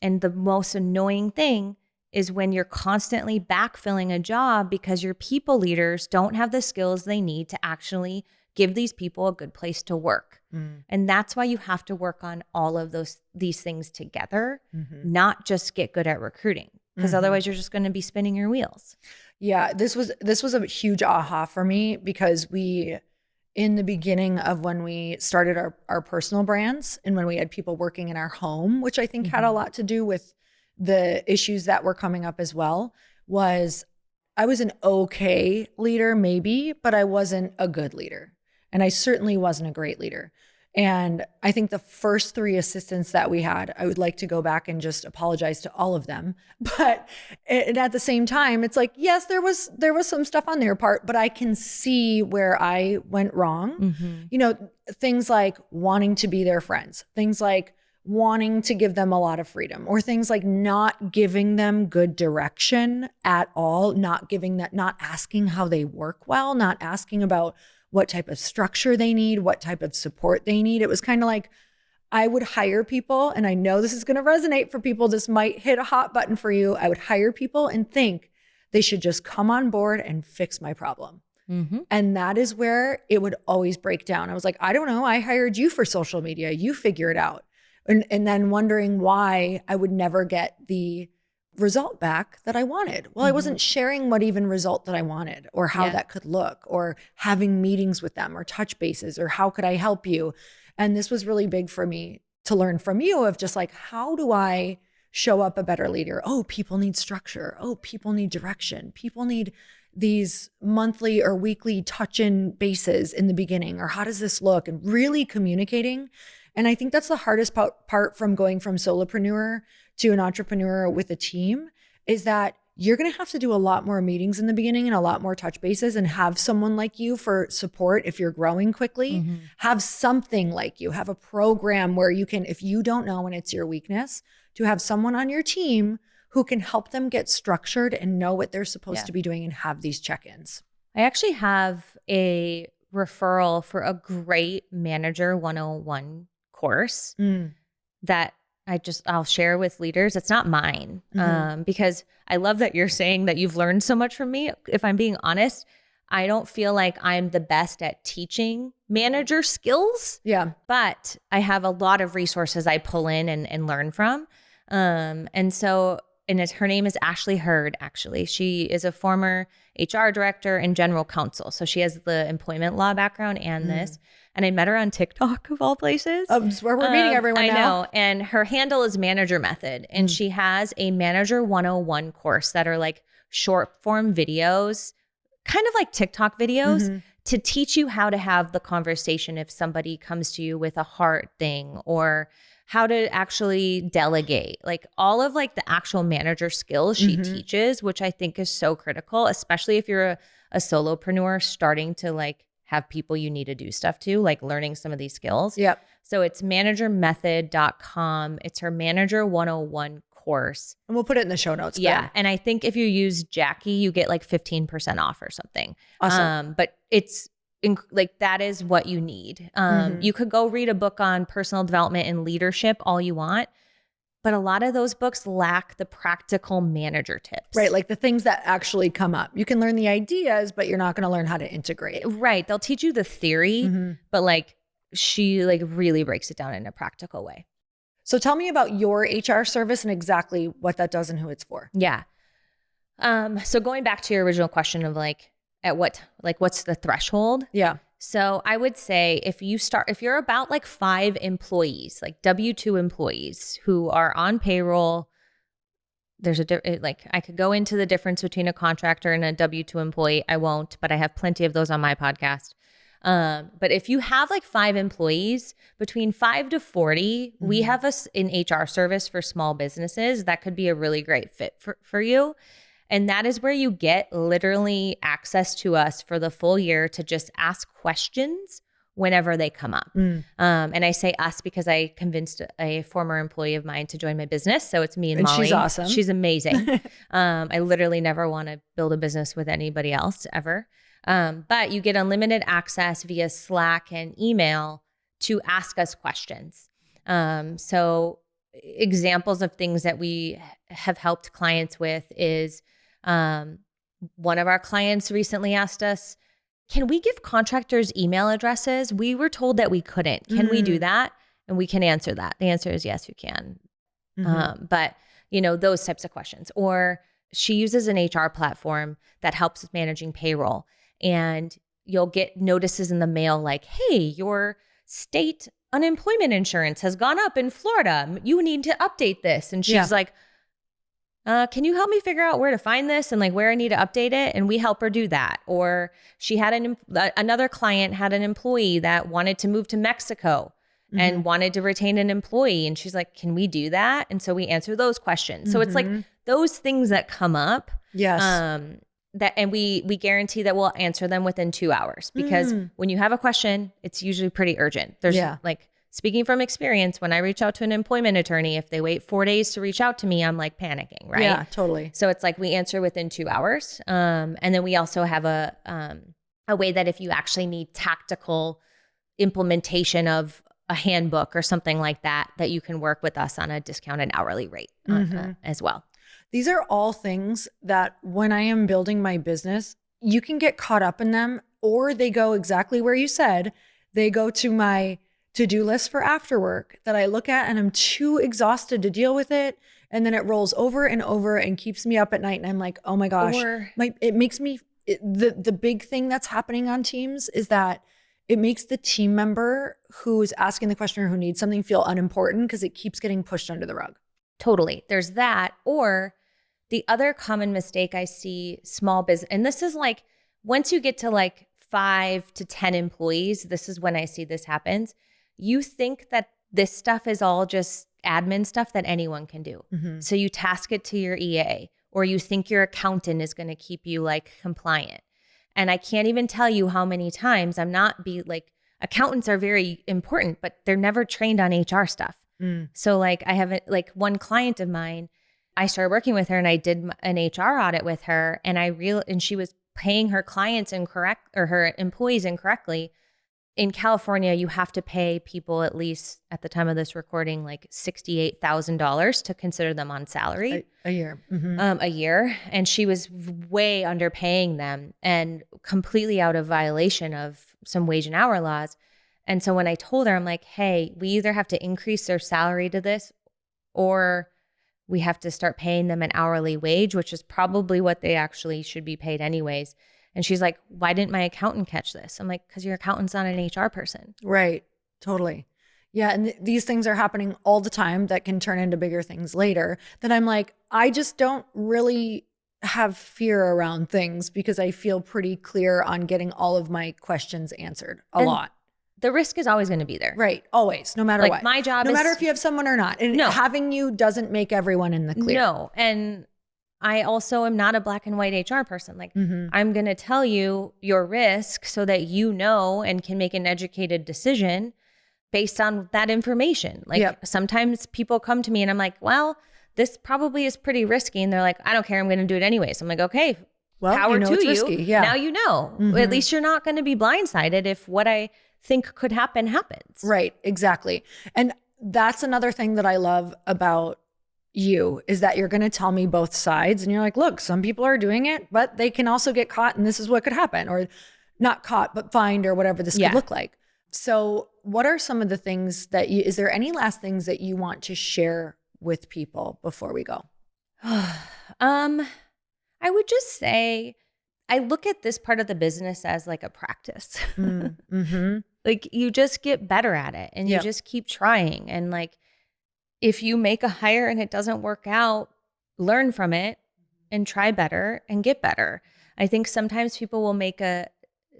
And the most annoying thing is when you're constantly backfilling a job because your people leaders don't have the skills they need to actually give these people a good place to work. And that's why you have to work on all of these things together, not just get good at recruiting, because otherwise you're just going to be spinning your wheels. Yeah, this was a huge aha for me, because in the beginning of when we started our personal brands and when we had people working in our home, which I think had a lot to do with the issues that were coming up as well, was I was an okay leader maybe, but I wasn't a good leader. And I certainly wasn't a great leader. And I think the first 3 assistants that we had, I would like to go back and just apologize to all of them. But at the same time, it's like, yes, there was some stuff on their part, but I can see where I went wrong. You know, things like wanting to be their friends, things like wanting to give them a lot of freedom, or things like not giving them good direction at all, not asking how they work well, not asking about what type of structure they need, what type of support they need. It was kind of like I would hire people, and I know this is going to resonate for people. This might hit a hot button for you. I would hire people and think they should just come on board and fix my problem. And that is where it would always break down. I was like, I don't know. I hired you for social media. You figure it out. And then wondering why I would never get the result back that I wanted. Well, I wasn't sharing what even result that I wanted, or how that could look, or having meetings with them, or touch bases, or how could I help you? And this was really big for me to learn from you, of just like, how do I show up a better leader? Oh, people need structure. Oh, people need direction. People need these monthly or weekly touch-in bases in the beginning, or how does this look? And really communicating. And I think that's the hardest part from going from solopreneur to an entrepreneur with a team, is that you're going to have to do a lot more meetings in the beginning and a lot more touch bases, and have someone like you for support if you're growing quickly. Have something like you, have a program where you can, if you don't know and it's your weakness, to have someone on your team who can help them get structured and know what they're supposed to be doing, and have these check-ins. I actually have a referral for a great Manager 101 course that I'll share with leaders. It's not mine, because I love that you're saying that you've learned so much from me. If I'm being honest, I don't feel like I'm the best at teaching manager skills. Yeah. But I have a lot of resources I pull in and learn from. And her name is Ashley Hurd, actually. She is a former HR director and general counsel. So she has the employment law background and this. And I met her on TikTok, of all places. It's where we're meeting everyone now. I know. And her handle is Manager Method. And she has a Manager 101 course that are like short form videos, kind of like TikTok videos, to teach you how to have the conversation if somebody comes to you with a hard thing, or how to actually delegate, like all of like the actual manager skills she teaches, which I think is so critical, especially if you're a solopreneur starting to like have people you need to do stuff to, like learning some of these skills. Yep. So it's managermethod.com. It's her Manager 101 course. And we'll put it in the show notes. Yeah. And I think if you use Jackie, you get like 15% off or something. Awesome. But it's like, that is what you need. You could go read a book on personal development and leadership all you want, but a lot of those books lack the practical manager tips. Right. Like the things that actually come up. You can learn the ideas, but you're not going to learn how to integrate. Right. They'll teach you the theory, but like she like really breaks it down in a practical way. So tell me about your HR service and exactly what that does and who it's for. Yeah. So going back to your original question of like, what's the threshold? Yeah. So I would say if you're about like 5 employees, like W-2 employees who are on payroll, I could go into the difference between a contractor and a W-2 employee. I won't, but I have plenty of those on my podcast. But if you have like 5 employees, between 5 to 40, we have an HR service for small businesses that could be a really great fit for you. And that is where you get literally access to us for the full year to just ask questions whenever they come up. And I say us because I convinced a former employee of mine to join my business. So it's me and Molly. She's awesome. She's amazing. I literally never want to build a business with anybody else ever. But you get unlimited access via Slack and email to ask us questions. So examples of things that we have helped clients with is one of our clients recently asked us, can we give contractors email addresses? We were told that we couldn't. Can we do that? And we can answer that. The answer is yes, you can. But those types of questions. Or she uses an HR platform that helps with managing payroll. And you'll get notices in the mail like, hey, your state unemployment insurance has gone up in Florida. You need to update this. And she's like, can you help me figure out where to find this and like where I need to update it? And we help her do that. Or she had another client had an employee that wanted to move to Mexico and wanted to retain an employee. And she's like, can we do that? And so we answer those questions. So it's like those things that come up. Yes. And we guarantee that we'll answer them within 2 hours, because when you have a question, it's usually pretty urgent. There's like, speaking from experience, when I reach out to an employment attorney, if they wait 4 days to reach out to me, I'm like panicking, right? Yeah, totally. So it's like we answer within 2 hours. And then we also have a way that if you actually need tactical implementation of a handbook or something like that, that you can work with us on a discounted hourly rate as well. These are all things that when I am building my business, you can get caught up in them, or they go exactly where you said. They go to my to-do list for after work that I look at and I'm too exhausted to deal with it. And then it rolls over and over and keeps me up at night. And I'm like, oh my gosh, it makes me, the big thing that's happening on Teams is that it makes the team member who is asking the question or who needs something feel unimportant because it keeps getting pushed under the rug. Totally. There's that. Or the other common mistake I see small business, and this is like, once you get to like 5 to 10 employees, this is when I see this happens. You think that this stuff is all just admin stuff that anyone can do. So you task it to your EA, or you think your accountant is going to keep you like compliant. And I can't even tell you how many times accountants are very important, but they're never trained on HR stuff. So like I have one client of mine, I started working with her and I did an HR audit with her, and she was paying her clients her employees incorrectly. In California, you have to pay people at least at the time of this recording, like $68,000 to consider them on salary. A year. A year. And she was way underpaying them and completely out of violation of some wage and hour laws. And so when I told her, I'm like, hey, we either have to increase their salary to this, or we have to start paying them an hourly wage, which is probably what they actually should be paid anyways. And she's like, why didn't my accountant catch this? I'm like, because your accountant's not an HR person. Right. Totally. Yeah. And these things are happening all the time that can turn into bigger things later. That I'm like, I just don't really have fear around things because I feel pretty clear on getting all of my questions answered a lot. The risk is always going to be there. Right. Always. No matter what. My job no matter if you have someone or not. And having you doesn't make everyone in the clear. No. And I also am not a black and white HR person. Like I'm going to tell you your risk so that you know and can make an educated decision based on that information. Like sometimes people come to me and I'm like, well, this probably is pretty risky. And they're like, I don't care. I'm going to do it anyways. I'm like, okay, well, power to you. Risky. Yeah. Now you know. At least you're not going to be blindsided if what I think could happen happens. Right. Exactly. And that's another thing that I love about you is that you're going to tell me both sides and you're like, look, some people are doing it, but they can also get caught and this is what could happen, or not caught, but fined, or whatever this could look like. So what are some of the things that is there any last things that you want to share with people before we go? I would just say, I look at this part of the business as like a practice. Like you just get better at it and you just keep trying. And like, if you make a hire and it doesn't work out, learn from it and try better and get better. I think sometimes people will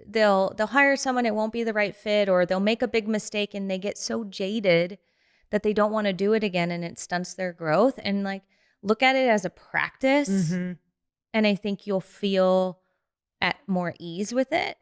they'll hire someone, it won't be the right fit, or they'll make a big mistake and they get so jaded that they don't want to do it again and it stunts their growth. And like, look at it as a practice. And I think you'll feel at more ease with it.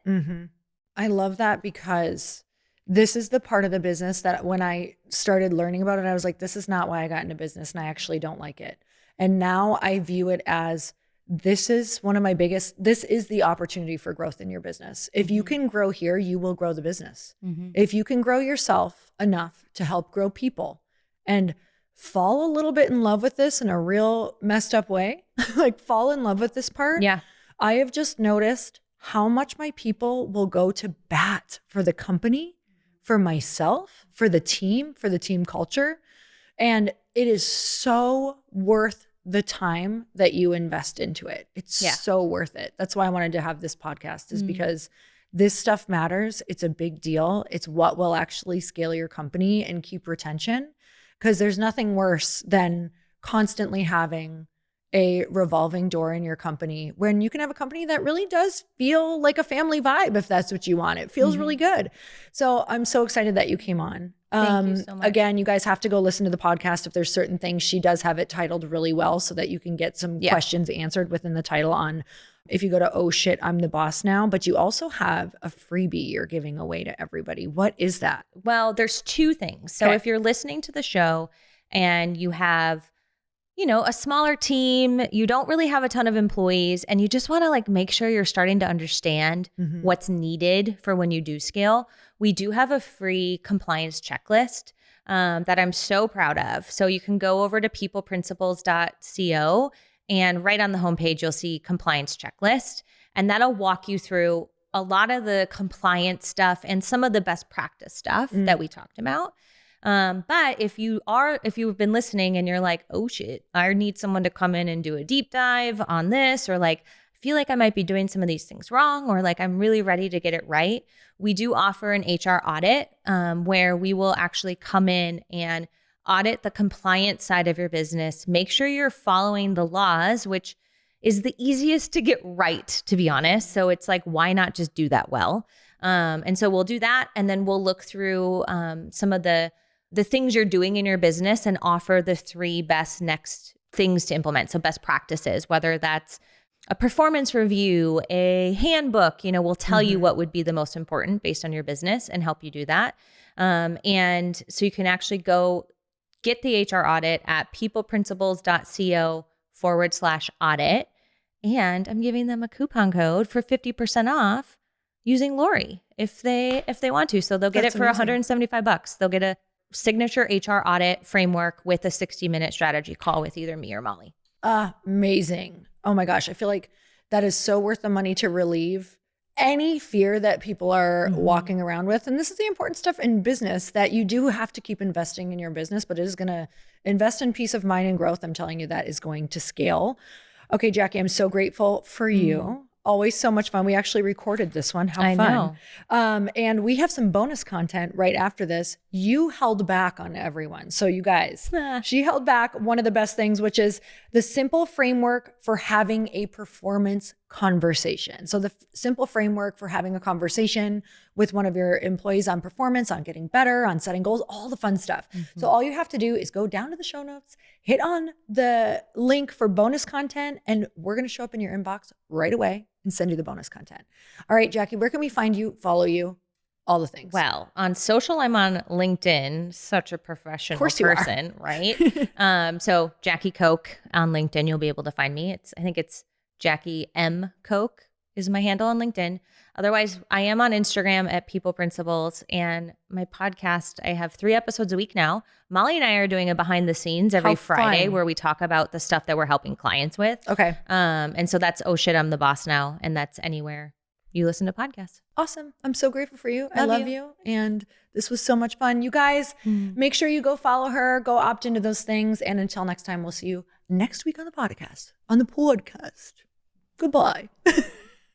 I love that, because this is the part of the business that when I started learning about it, I was like, this is not why I got into business and I actually don't like it. And now I view it as this is the opportunity for growth in your business. If you can grow here, you will grow the business. If you can grow yourself enough to help grow people and fall a little bit in love with this in a real messed up way, like fall in love with this part. Yeah. I have just noticed how much my people will go to bat for the company, for myself, for the team culture. And it is so worth the time that you invest into it. It's so worth it. That's why I wanted to have this podcast, is because this stuff matters. It's a big deal. It's what will actually scale your company and keep retention, because there's nothing worse than constantly having a revolving door in your company when you can have a company that really does feel like a family vibe. If that's what you want, it feels really good. So I'm so excited that you came on. Thank you so much. Again, you guys have to go listen to the podcast. If there's certain things, she does have it titled really well so that you can get some questions answered within the title on, if you go to Oh Shit, I'm the Boss Now. But you also have a freebie you're giving away to everybody. What is that? Well, there's two things. So if you're listening to the show and you have, a smaller team, you don't really have a ton of employees, and you just want to like make sure you're starting to understand what's needed for when you do scale, we do have a free compliance checklist that I'm so proud of. So you can go over to peopleprinciples.co, and right on the homepage, you'll see compliance checklist, and that'll walk you through a lot of the compliance stuff and some of the best practice stuff that we talked about. But if you've been listening and you're like, oh shit, I need someone to come in and do a deep dive on this, or like, I feel like I might be doing some of these things wrong, or like, I'm really ready to get it right. We do offer an HR audit, where we will actually come in and audit the compliance side of your business, make sure you're following the laws, which is the easiest to get right, to be honest. So it's like, why not just do that well? And so we'll do that. And then we'll look through some of the things you're doing in your business and offer the 3 best next things to implement. So best practices, whether that's a performance review, a handbook, we'll tell you what would be the most important based on your business and help you do that. And so you can actually go get the HR audit at peopleprinciples.co/audit. And I'm giving them a coupon code for 50% off using Lori if they want to. So they'll get it for $175. They'll get a signature HR audit framework with a 60-minute strategy call with either me or Molly. Amazing. Oh my gosh. I feel like that is so worth the money to relieve any fear that people are walking around with. And this is the important stuff in business, that you do have to keep investing in your business, but it is going to invest in peace of mind and growth. I'm telling you, that is going to scale. Okay, Jackie, I'm so grateful for you. Always so much fun. We actually recorded this one. How fun. I know. And we have some bonus content right after this. You held back on everyone. So you guys, she held back one of the best things, which is the simple framework for having a performance conversation. So the simple framework for having a conversation with one of your employees on performance, on getting better, on setting goals, all the fun stuff. So all you have to do is go down to the show notes, hit on the link for bonus content, and we're going to show up in your inbox right away and send you the bonus content. All right, Jackie, where can we find you, follow you, all the things? Well, on social, I'm on LinkedIn, such a professional person, right? So Jackie Koch on LinkedIn, you'll be able to find me. I think it's Jackie M. Koch is my handle on LinkedIn. Otherwise, I am on Instagram at People Principles, and my podcast, I have 3 episodes a week now. Molly and I are doing a behind the scenes every Friday where we talk about the stuff that we're helping clients with. Okay. And so that's Oh Shit, I'm the Boss Now. And that's anywhere you listen to podcasts. Awesome. I'm so grateful for you. I love you. And this was so much fun. You guys, make sure you go follow her, go opt into those things. And until next time, we'll see you next week on the podcast. Goodbye.